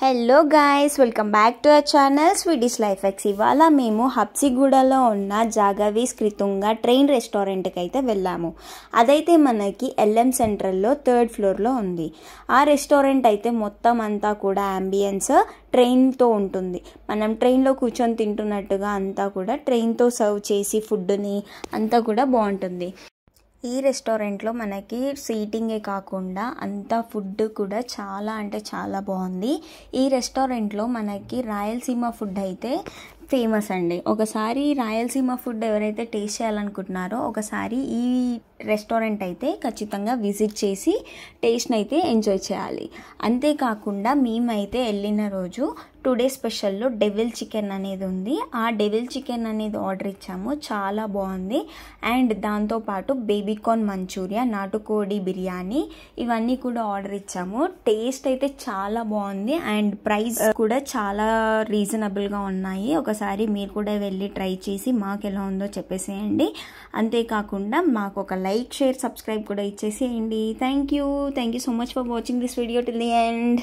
Hello guys, welcome back to our channel sweeties life X. ఇవాళ మేము హబ్సిగూడలో ఉన్న జాగవీస్ క్రితుంగా train రెస్టారెంట్కి అయితే వెళ్ళాము. అదైతే మనకి ఎల్ఎం సెంట్రల్లో 3rd ఫ్లోర్లో ఉంది. ఆ రెస్టారెంట్ అయితే మొత్తం అంతా కూడా అంబియన్స్ ట్రైన్తో ఉంటుంది. మనం ట్రైన్లో కూర్చొని తింటున్నట్టుగా అంతా కూడా ట్రైన్తో సర్వ్ చేసి ఫుడ్ని అంతా కూడా బాగుంటుంది. ఈ రెస్టారెంట్లో మనకి సీటింగే కాకుండా అంతా ఫుడ్ కూడా చాలా అంటే చాలా బాగుంది. ఈ రెస్టారెంట్లో మనకి రాయలసీమ ఫుడ్ అయితే ఫేమస్ అండి. ఒకసారి రాయలసీమ ఫుడ్ ఎవరైతే టేస్ట్ చేయాలనుకుంటున్నారో ఒకసారి ఈ రెస్టారెంట్ అయితే ఖచ్చితంగా విజిట్ చేసి టేస్ట్ని అయితే ఎంజాయ్ చేయాలి. అంతేకాకుండా మేమైతే వెళ్ళిన రోజు టుడే స్పెషల్లో డెవిల్ చికెన్ అనేది ఉంది. ఆ డెవిల్ చికెన్ అనేది ఆర్డర్ ఇచ్చాము, చాలా బాగుంది. అండ్ దాంతోపాటు బేబీకార్న్ మంచూరియా, నాటుకోడి బిర్యానీ ఇవన్నీ కూడా ఆర్డర్ ఇచ్చాము. టేస్ట్ అయితే చాలా బాగుంది అండ్ ప్రైస్ కూడా చాలా రీజనబుల్గా ఉన్నాయి. ఒకసారి మీరు కూడా వెళ్ళి ట్రై చేసి మాకు ఎలా ఉందో చెప్పేసేయండి. అంతేకాకుండా మాకు ఒక లైక్, షేర్, సబ్స్క్రైబ్ కూడా ఇచ్చేసేయండి. Thank you so much for watching this video till the end.